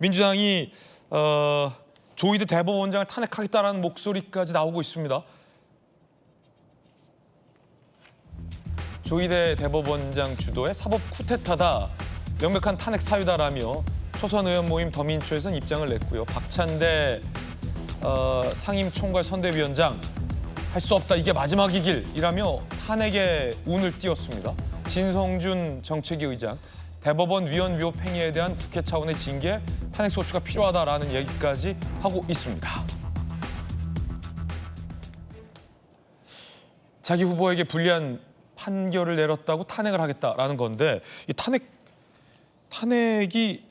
민주당이 조희대 대법원장을 탄핵하겠다라는 목소리까지 나오고 있습니다. 조희대 대법원장 주도의 사법 쿠데타다, 명백한 탄핵 사유다라며 초선 의원 모임 더민초에서는 입장을 냈고요. 박찬대 상임총괄 선대위원장, 할 수 없다, 이게 마지막이길이라며 탄핵에 운을 띄웠습니다. 진성준 정책위 의장, 대법원 위원 위법 행위에 대한 국회 차원의 징계, 탄핵 소추가 필요하다라는 얘기까지 하고 있습니다. 자기 후보에게 불리한 판결을 내렸다고 탄핵을 하겠다라는 건데, 이 탄핵이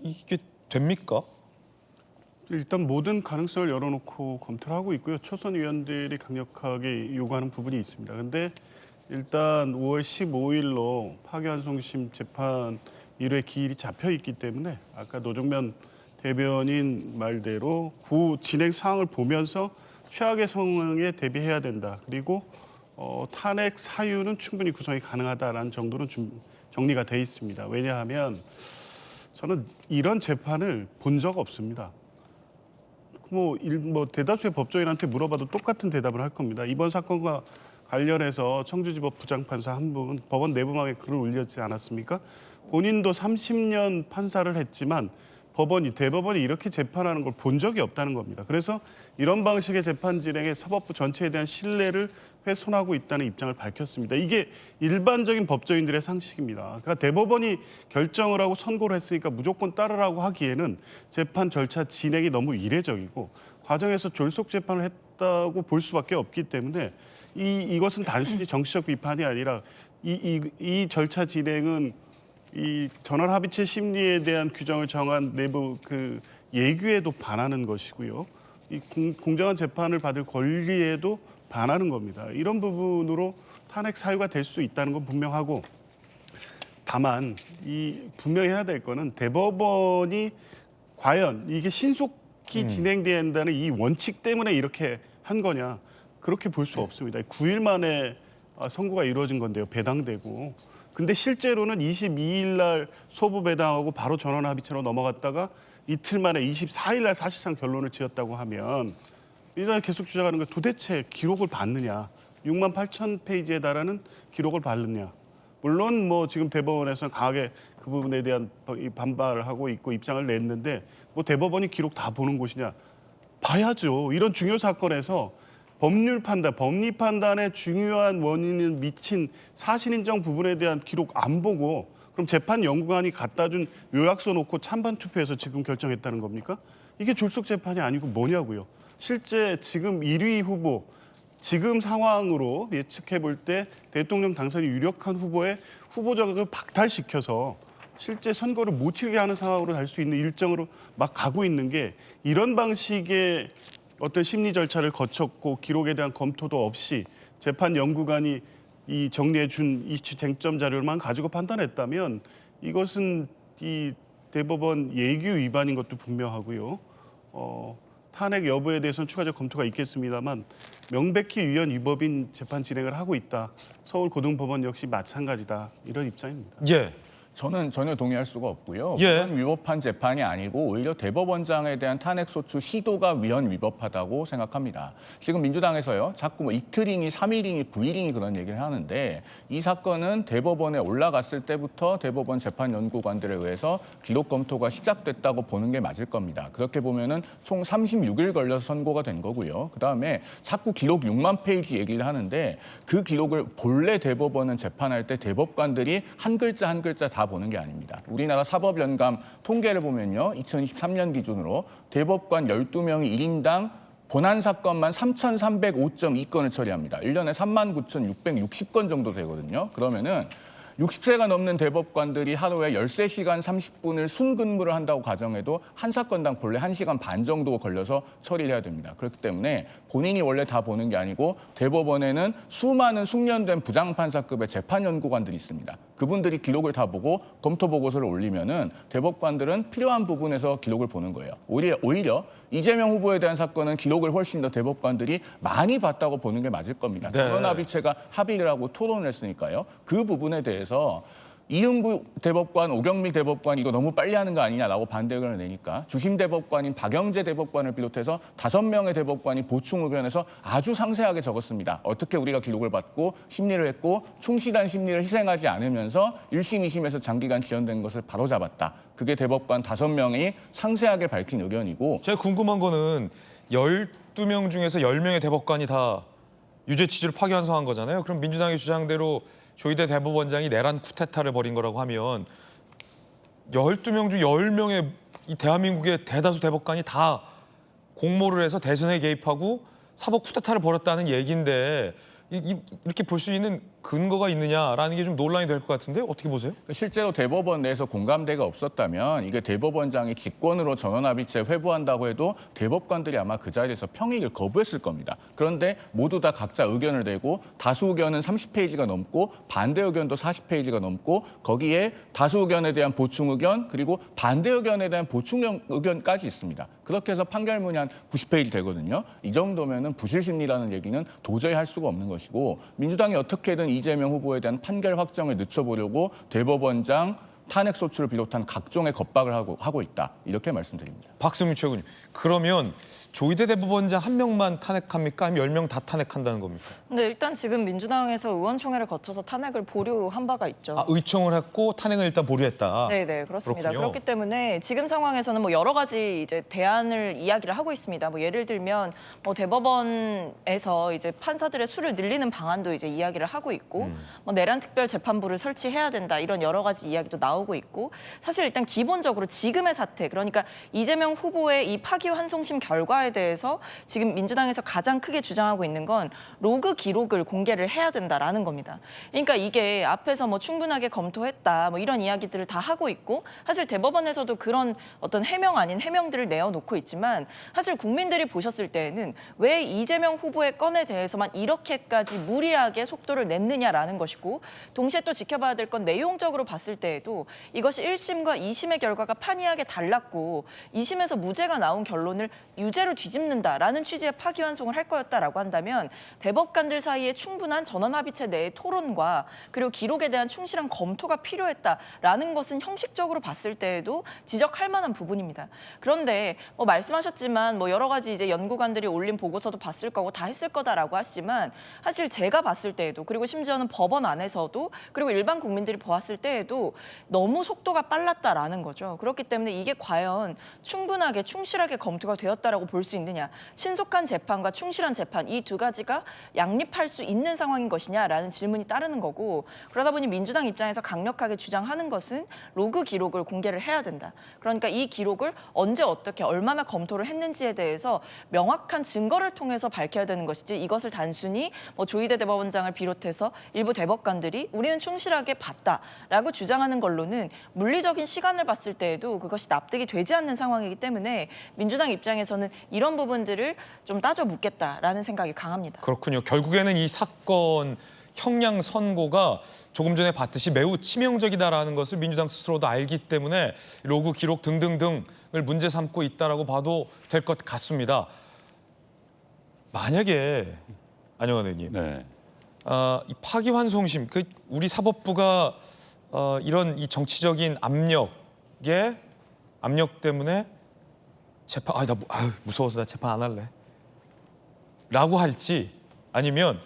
이게 됩니까? 일단 모든 가능성을 열어놓고 검토를 하고 있고요. 초선 의원들이 강력하게 요구하는 부분이 있습니다. 그런데 일단 5월 15일로 파기환송심 재판 1회 기일이 잡혀 있기 때문에 아까 노정면 대변인 말대로 그 진행 상황을 보면서 최악의 상황에 대비해야 된다. 그리고 탄핵 사유는 충분히 구성이 가능하다라는 정도는 좀 정리가 돼 있습니다. 왜냐하면 저는 이런 재판을 본 적 없습니다. 뭐 대다수의 법조인한테 물어봐도 똑같은 대답을 할 겁니다. 이번 사건과 관련해서 청주지법 부장판사 한 분 법원 내부망에 글을 올렸지 않았습니까? 본인도 30년 판사를 했지만 대법원이 이렇게 재판하는 걸 본 적이 없다는 겁니다. 그래서 이런 방식의 재판 진행에 사법부 전체에 대한 신뢰를 훼손하고 있다는 입장을 밝혔습니다. 이게 일반적인 법조인들의 상식입니다. 그러니까 대법원이 결정을 하고 선고를 했으니까 무조건 따르라고 하기에는 재판 절차 진행이 너무 이례적이고 과정에서 졸속 재판을 했다고 볼 수밖에 없기 때문에 이것은 단순히 정치적 비판이 아니라 이 절차 진행은 이 전원합의체 심리에 대한 규정을 정한 내부 그 예규에도 반하는 것이고요. 이 공정한 재판을 받을 권리에도 반하는 겁니다. 이런 부분으로 탄핵 사유가 될 수 있다는 건 분명하고, 다만 분명히 해야 될 거는 대법원이 과연 이게 신속히 진행된다는 이 원칙 때문에 이렇게 한 거냐, 그렇게 볼 수 없습니다. 9일 만에 선고가 이루어진 건데요. 배당되고. 근데 실제로는 22일 날 소부 배당하고 바로 전원 합의체로 넘어갔다가 이틀 만에 24일 날 사실상 결론을 지었다고 하면 민주당이 계속 주장하는 건 도대체 기록을 봤느냐, 6만 8천 페이지에 달하는 기록을 봤느냐. 물론 뭐 지금 대법원에서는 강하게 그 부분에 대한 반발을 하고 있고 입장을 냈는데, 뭐 대법원이 기록 다 보는 곳이냐, 봐야죠. 이런 중요 사건에서 법률 판단, 법리 판단에 중요한 원인을 미친 사실 인정 부분에 대한 기록 안 보고 그럼 재판 연구관이 갖다 준 요약서 놓고 찬반 투표해서 지금 결정했다는 겁니까? 이게 졸속 재판이 아니고 뭐냐고요. 실제 지금 1위 후보, 지금 상황으로 예측해 볼 때 대통령 당선이 유력한 후보의 후보 자격을 박탈시켜서 실제 선거를 못 치르게 하는 상황으로 갈 수 있는 일정으로 막 가고 있는 게, 이런 방식의 어떤 심리 절차를 거쳤고 기록에 대한 검토도 없이 재판 연구관이 이 정리해 준 이슈 쟁점 자료만 가지고 판단했다면 이것은 이 대법원 예규 위반인 것도 분명하고요. 탄핵 여부에 대해서는 추가적 검토가 있겠습니다만 명백히 위헌 위법인 재판 진행을 하고 있다. 서울고등법원 역시 마찬가지다. 이런 입장입니다. 예. 저는 전혀 동의할 수가 없고요. 예. 위헌 위법한 재판이 아니고 오히려 대법원장에 대한 탄핵 소추 시도가 위헌 위법하다고 생각합니다. 지금 민주당에서요, 자꾸 뭐 이틀이니 3일이니 9일이니 그런 얘기를 하는데, 이 사건은 대법원에 올라갔을 때부터 대법원 재판연구관들에 의해서 기록 검토가 시작됐다고 보는 게 맞을 겁니다. 그렇게 보면은 총 36일 걸려서 선고가 된 거고요. 그다음에 자꾸 기록 6만 페이지 얘기를 하는데, 그 기록을 본래 대법원은 재판할 때 대법관들이 한 글자 한 글자 다 보는 게 아닙니다. 우리나라 사법연감 통계를 보면요, 2023년 기준으로 대법관 12명이 1인당 본안 사건만 3,305.2건을 처리합니다. 1년에 39,660건 정도 되거든요. 그러면은 60세가 넘는 대법관들이 하루에 13시간 30분을 순근무를 한다고 가정해도 한 사건당 본래 1시간 반 정도 걸려서 처리를 해야 됩니다. 그렇기 때문에 본인이 원래 다 보는 게 아니고 대법원에는 수많은 숙련된 부장판사급의 재판연구관들이 있습니다. 그분들이 기록을 다 보고 검토 보고서를 올리면은 대법관들은 필요한 부분에서 기록을 보는 거예요. 오히려 이재명 후보에 대한 사건은 기록을 훨씬 더 대법관들이 많이 봤다고 보는 게 맞을 겁니다. 네. 전원합의체가 합의를 하고 토론을 했으니까요. 그 부분에 대해서 이은구 대법관, 오경미 대법관 이거 너무 빨리 하는 거 아니냐라고 반대 의견을 내니까 주심 대법관인 박영재 대법관을 비롯해서 5명의 대법관이 보충 의견에서 아주 상세하게 적었습니다. 어떻게 우리가 기록을 받고 심리를 했고 충실한 심리를 희생하지 않으면서 1심, 2심에서 장기간 지연된 것을 바로잡았다. 그게 대법관 5명이 상세하게 밝힌 의견이고 제가 궁금한 거는 12명 중에서 10명의 대법관이 다 유죄 취지를 파기환송한 거잖아요. 그럼 민주당의 주장대로 조희대 대법원장이 내란 쿠데타를 벌인 거라고 하면 12명 중 10명의 이 대한민국의 대다수 대법관이 다 공모를 해서 대선에 개입하고 사법 쿠데타를 벌였다는 얘기인데 이렇게 볼 수 있는 근거가 있느냐라는 게 좀 논란이 될 것 같은데 어떻게 보세요? 실제로 대법원 내에서 공감대가 없었다면 이게 대법원장이 직권으로 전원합의체 회부한다고 해도 대법관들이 아마 그 자리에서 평의를 거부했을 겁니다. 그런데 모두 다 각자 의견을 내고 다수 의견은 30페이지가 넘고 반대 의견도 40페이지가 넘고 거기에 다수 의견에 대한 보충 의견 그리고 반대 의견에 대한 보충 의견까지 있습니다. 그렇게 해서 판결문이 한 90페이지 되거든요. 이 정도면은 부실심리라는 얘기는 도저히 할 수가 없는 것이고 민주당이 어떻게든 이재명 후보에 대한 판결 확정을 늦춰보려고 대법원장 탄핵소추를 비롯한 각종의 겁박을 하고 있다. 이렇게 말씀드립니다. 박승민 최고님. 그러면 조희대 대법원장 한 명만 탄핵합니까? 아니면 10명 다 탄핵한다는 겁니까? 네, 일단 지금 민주당에서 의원총회를 거쳐서 탄핵을 보류한 바가 있죠. 의총을 했고 탄핵을 일단 보류했다. 네, 그렇습니다. 그렇군요. 그렇기 때문에 지금 상황에서는 뭐 여러 가지 이제 대안을 이야기를 하고 있습니다. 뭐 예를 들면 뭐 대법원에서 이제 판사들의 수를 늘리는 방안도 이제 이야기를 하고 있고, 뭐 내란 특별 재판부를 설치해야 된다 이런 여러 가지 이야기도 나오고 있고, 사실 일단 기본적으로 지금의 사태, 그러니까 이재명 후보의 이 파기환송심 결과에 대해서 지금 민주당에서 가장 크게 주장하고 있는 건 로그 기록을 공개를 해야 된다라는 겁니다. 그러니까 이게 앞에서 뭐 충분하게 검토했다 뭐 이런 이야기들을 다 하고 있고 사실 대법원에서도 그런 어떤 해명 아닌 해명들을 내어놓고 있지만 사실 국민들이 보셨을 때에는 왜 이재명 후보의 건에 대해서만 이렇게까지 무리하게 속도를 냈느냐라는 것이고 동시에 또 지켜봐야 될 건 내용적으로 봤을 때에도 이것이 1심과 2심의 결과가 판이하게 달랐고 2심에서 무죄가 나온 결론을 유죄로 뒤집는다라는 취지의 파기환송을 할 거였다라고 한다면 대법관들 사이에 충분한 전원합의체 내의 토론과 그리고 기록에 대한 충실한 검토가 필요했다라는 것은 형식적으로 봤을 때에도 지적할 만한 부분입니다. 그런데 뭐 말씀하셨지만 뭐 여러 가지 이제 연구관들이 올린 보고서도 봤을 거고 다 했을 거다라고 하시지만 사실 제가 봤을 때에도 그리고 심지어는 법원 안에서도 그리고 일반 국민들이 보았을 때에도 너무 속도가 빨랐다라는 거죠. 그렇기 때문에 이게 과연 충분하게 충실하게 검토가 되었다라고 볼 수 있느냐. 신속한 재판과 충실한 재판 이 두 가지가 양립할 수 있는 상황인 것이냐라는 질문이 따르는 거고 그러다 보니 민주당 입장에서 강력하게 주장하는 것은 로그 기록을 공개를 해야 된다. 그러니까 이 기록을 언제 어떻게 얼마나 검토를 했는지에 대해서 명확한 증거를 통해서 밝혀야 되는 것이지 이것을 단순히 뭐 조희대 대법원장을 비롯해서 일부 대법관들이 우리는 충실하게 봤다라고 주장하는 걸로는 물리적인 시간을 봤을 때에도 그것이 납득이 되지 않는 상황이기 때문에 민주당 입장에서는 이런 부분들을 좀 따져 묻겠다라는 생각이 강합니다. 그렇군요. 결국에는 이 사건 형량 선고가 조금 전에 봤듯이 매우 치명적이다라는 것을 민주당 스스로도 알기 때문에 로그 기록 등등등을 문제 삼고 있다라고 봐도 될 것 같습니다. 만약에 안영환 의원님, 네. 이 파기환송심, 우리 사법부가 이런 이 정치적인 압력 때문에 재판, 무서워서 나 재판 안 할래. 라고 할지 아니면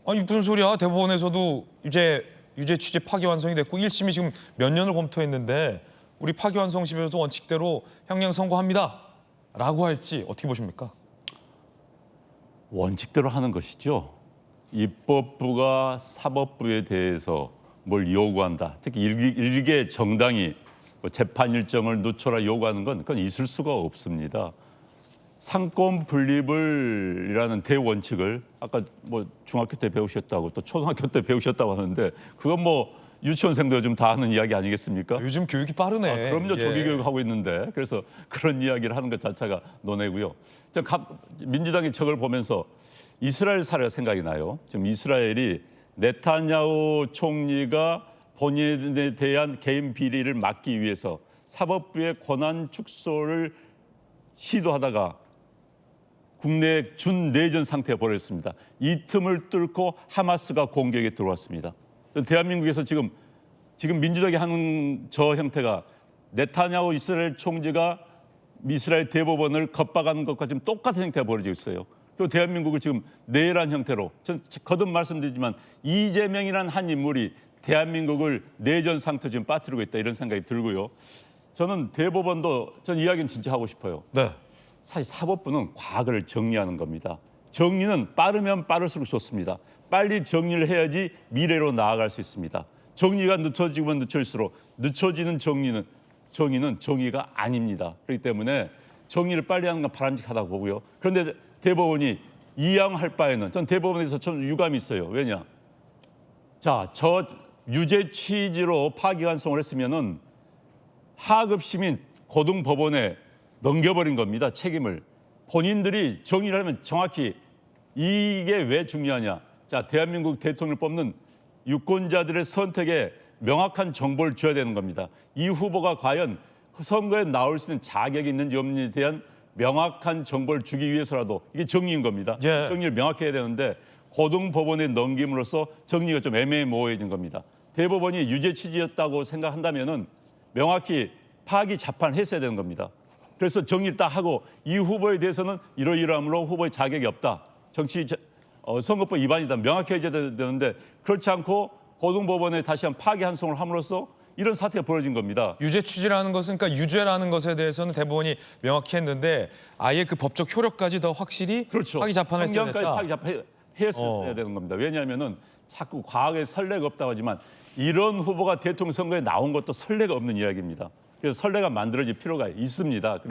아니 무슨 소리야 대법원에서도 유죄 취지 파기환송이 됐고 1심이 지금 몇 년을 검토했는데 우리 파기환송심에서도 원칙대로 형량 선고합니다. 라고 할지 어떻게 보십니까? 원칙대로 하는 것이죠. 입법부가 사법부에 대해서 뭘 요구한다. 특히 일개 정당이 재판 일정을 늦춰라 요구하는 건 그건 있을 수가 없습니다. 상권 분립이라는 대원칙을 아까 뭐 중학교 때 배우셨다고 또 초등학교 때 배우셨다고 하는데 그건 뭐 유치원생도 요즘 다 하는 이야기 아니겠습니까? 요즘 교육이 빠르네. 그럼요. 예. 조기 교육하고 있는데 그래서 그런 이야기를 하는 것 자체가 논외고요. 민주당이 저걸 보면서 이스라엘 사례가 생각이 나요. 지금 이스라엘이 네타냐후 총리가 본인에 대한 개인 비리를 막기 위해서 사법부의 권한 축소를 시도하다가 국내 준내전 상태에 벌어졌습니다. 이 틈을 뚫고 하마스가 공격에 들어왔습니다. 대한민국에서 지금 지금 민주당이 하는 저 형태가 네타냐후 이스라엘 총재가 이스라엘 대법원을 겁박하는 것과 지금 똑같은 형태가 벌어지고 있어요. 그리고 대한민국을 지금 내란 형태로, 전 거듭 말씀드리지만 이재명이라는 한 인물이 대한민국을 내전 상태 지금 빠뜨리고 있다, 이런 생각이 들고요. 저는 대법원도 전 이야기는 진짜 하고 싶어요. 네. 사실 사법부는 과거를 정리하는 겁니다. 정리는 빠르면 빠를수록 좋습니다. 빨리 정리를 해야지 미래로 나아갈 수 있습니다. 정리가 늦춰지면 늦춰질수록 늦춰지는 정의는 정의가 아닙니다. 그렇기 때문에 정리를 빨리 하는 건 바람직하다고 보고요. 그런데 대법원이 이양할 바에는 전 대법원에서 좀 유감이 있어요. 왜냐? 자, 저 유죄 취지로 파기환송을 했으면은 하급 시민 고등법원에 넘겨버린 겁니다. 책임을. 본인들이 정리를 하면 정확히 이게 왜 중요하냐. 자, 대한민국 대통령을 뽑는 유권자들의 선택에 명확한 정보를 줘야 되는 겁니다. 이 후보가 과연 선거에 나올 수 있는 자격이 있는지 없는지에 대한 명확한 정보를 주기 위해서라도 이게 정리인 겁니다. 예. 정리를 명확히 해야 되는데 고등법원에 넘김으로써 정리가 좀 애매모호해진 겁니다. 대법원이 유죄 취지였다고 생각한다면은 명확히 파기 재판을 했어야 되는 겁니다. 그래서 정리를 딱 하고 이 후보에 대해서는 이러이러함으로 후보의 자격이 없다. 선거법 위반이다. 명확히 해줘야 되는데 그렇지 않고 고등법원에 다시 한 파기환송을 함으로써 이런 사태가 벌어진 겁니다. 유죄 취지라는 것은, 그러니까 유죄라는 것에 대해서는 대법원이 명확히 했는데 아예 그 법적 효력까지 더 확실히 그렇죠. 파기 재판을 했어야 형량까지 됐다. 파기 재판 했어야 되는 겁니다. 왜냐하면은 자꾸 과거에 선례가 없다고 하지만 이런 후보가 대통령 선거에 나온 것도 선례가 없는 이야기입니다. 그래서 선례가 만들어질 필요가 있습니다.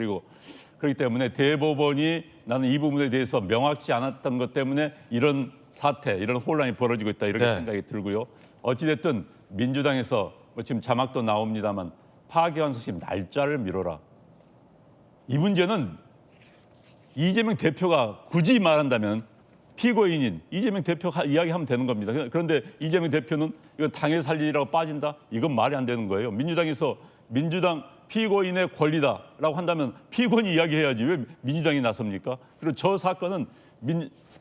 그렇기 때문에 대법원이 나는 이 부분에 대해서 명확치 않았던 것 때문에 이런 사태, 이런 혼란이 벌어지고 있다, 이렇게 네. 생각이 들고요. 어찌됐든 민주당에서 지금 자막도 나옵니다만 파기환송 날짜를 미뤄라. 이 문제는 이재명 대표가 굳이 말한다면 피고인인 이재명 대표가 이야기하면 되는 겁니다. 그런데 이재명 대표는 이건 당의 살리라고 빠진다? 이건 말이 안 되는 거예요. 민주당에서 민주당 피고인의 권리다라고 한다면 피고인이 이야기해야지 왜 민주당이 나섭니까? 그리고 저 사건은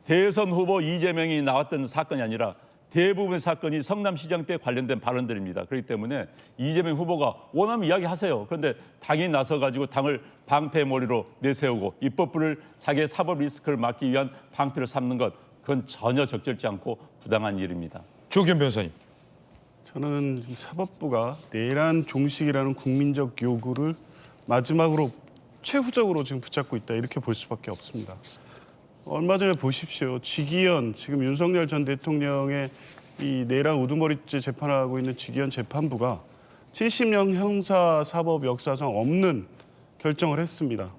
대선 후보 이재명이 나왔던 사건이 아니라 대부분의 사건이 성남시장 때 관련된 발언들입니다. 그렇기 때문에 이재명 후보가 원하면 이야기하세요. 그런데 당이 나서가지고 당을 방패머리로 내세우고 입법부를 자기의 사법 리스크를 막기 위한 방패로 삼는 것, 그건 전혀 적절치 않고 부당한 일입니다. 조기현 변호사님. 저는 이 사법부가 내란 종식이라는 국민적 요구를 마지막으로 최후적으로 지금 붙잡고 있다, 이렇게 볼 수밖에 없습니다. 얼마 전에 보십시오. 지기현, 지금 윤석열 전 대통령의 이 내란 우두머리죄 재판하고 있는 지기현 재판부가 70년 형사사법 역사상 없는 결정을 했습니다.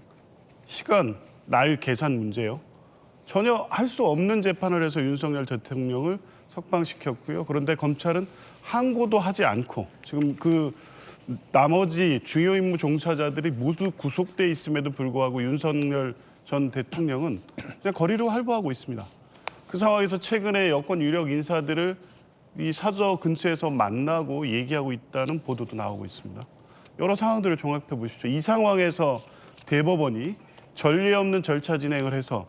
시간, 날 계산 문제요. 전혀 할 수 없는 재판을 해서 윤석열 대통령을 석방시켰고요. 그런데 검찰은 항고도 하지 않고 지금 그 나머지 주요 임무 종사자들이 모두 구속돼 있음에도 불구하고 윤석열 전 대통령은 그냥 거리로 활보하고 있습니다. 그 상황에서 최근에 여권 유력 인사들을 이 사저 근처에서 만나고 얘기하고 있다는 보도도 나오고 있습니다. 여러 상황들을 종합해 보십시오. 이 상황에서 대법원이 전례 없는 절차 진행을 해서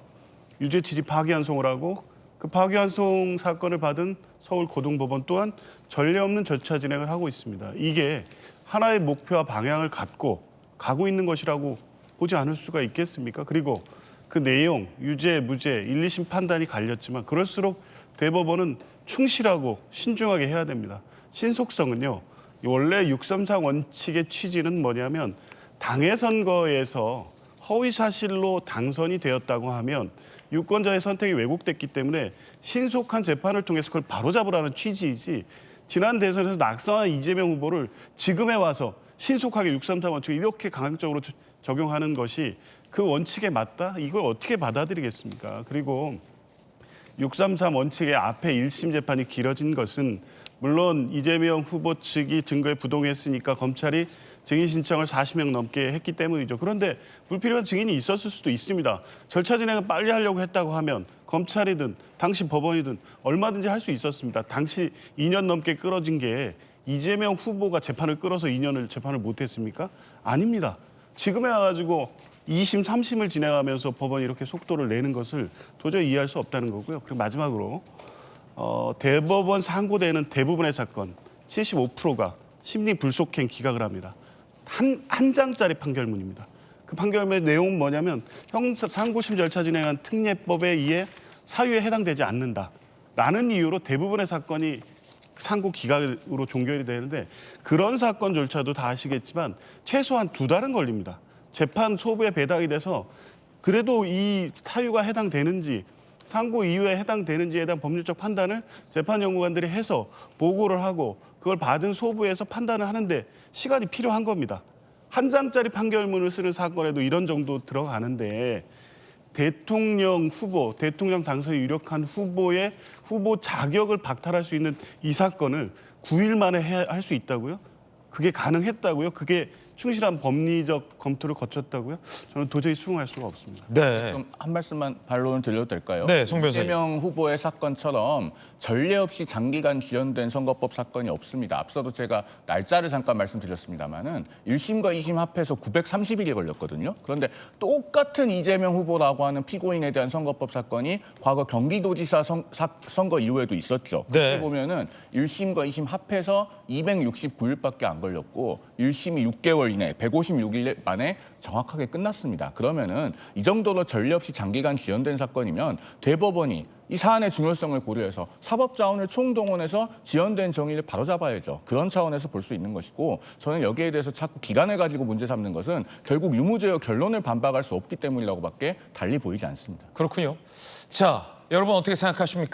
유죄 취지 파기환송을 하고 그 파기환송 사건을 받은 서울 고등법원 또한 전례 없는 절차 진행을 하고 있습니다. 이게 하나의 목표와 방향을 갖고 가고 있는 것이라고 보지 않을 수가 있겠습니까? 그리고 그 내용, 유죄, 무죄, 1, 2심 판단이 갈렸지만 그럴수록 대법원은 충실하고 신중하게 해야 됩니다. 신속성은요, 원래 633 원칙의 취지는 뭐냐면 당의 선거에서 허위 사실로 당선이 되었다고 하면 유권자의 선택이 왜곡됐기 때문에 신속한 재판을 통해서 그걸 바로잡으라는 취지이지, 지난 대선에서 낙선한 이재명 후보를 지금에 와서 신속하게 633 원칙을 이렇게 강력적으로 적용하는 것이 그 원칙에 맞다? 이걸 어떻게 받아들이겠습니까? 그리고 633 원칙의 앞에 1심 재판이 길어진 것은 물론 이재명 후보 측이 증거에 부동했으니까 검찰이 증인 신청을 40명 넘게 했기 때문이죠. 그런데 불필요한 증인이 있었을 수도 있습니다. 절차 진행을 빨리 하려고 했다고 하면 검찰이든 당시 법원이든 얼마든지 할 수 있었습니다. 당시 2년 넘게 끌어진 게 이재명 후보가 재판을 끌어서 2년을 재판을 못했습니까? 아닙니다. 지금에 와가지고 2심, 3심을 진행하면서 법원이 이렇게 속도를 내는 것을 도저히 이해할 수 없다는 거고요. 그리고 마지막으로 대법원 상고되는 대부분의 사건 75%가 심리 불속행 기각을 합니다. 한 장짜리 판결문입니다. 그 판결문의 내용은 뭐냐면 상고심 절차 진행한 특례법에 의해 사유에 해당되지 않는다라는 이유로 대부분의 사건이 상고 기각으로 종결이 되는데 그런 사건조차도 다 아시겠지만 최소한 2달은 걸립니다. 재판 소부에 배당이 돼서 그래도 이 사유가 해당되는지 상고 이유에 해당되는지에 대한 법률적 판단을 재판연구관들이 해서 보고를 하고 그걸 받은 소부에서 판단을 하는데 시간이 필요한 겁니다. 한 장짜리 판결문을 쓰는 사건에도 이런 정도 들어가는데 대통령 후보, 대통령 당선이 유력한 후보의 후보 자격을 박탈할 수 있는 이 사건을 9일 만에 할 수 있다고요? 그게 가능했다고요? 그게 충실한 법리적 검토를 거쳤다고요? 저는 도저히 수긍할 수가 없습니다. 네. 좀 한 말씀만 반론을 드려도 될까요? 네, 송 변호사님. 이재명 후보의 사건처럼 전례 없이 장기간 지연된 선거법 사건이 없습니다. 앞서도 제가 날짜를 잠깐 말씀드렸습니다마는 1심과 2심 합해서 930일이 걸렸거든요. 그런데 똑같은 이재명 후보라고 하는 피고인에 대한 선거법 사건이 과거 경기도지사 선거 이후에도 있었죠. 네. 그렇게 보면은 1심과 2심 합해서 269일밖에 안 걸렸고 1심이 6개월 이내 156일 만에 정확하게 끝났습니다. 그러면은 이 정도로 전례 없이 장기간 지연된 사건이면 대법원이 이 사안의 중요성을 고려해서 사법자원을 총동원해서 지연된 정의를 바로잡아야죠. 그런 차원에서 볼 수 있는 것이고 저는 여기에 대해서 자꾸 기간을 가지고 문제 삼는 것은 결국 유무죄의 결론을 반박할 수 없기 때문이라고밖에 달리 보이지 않습니다. 그렇군요. 자, 여러분 어떻게 생각하십니까?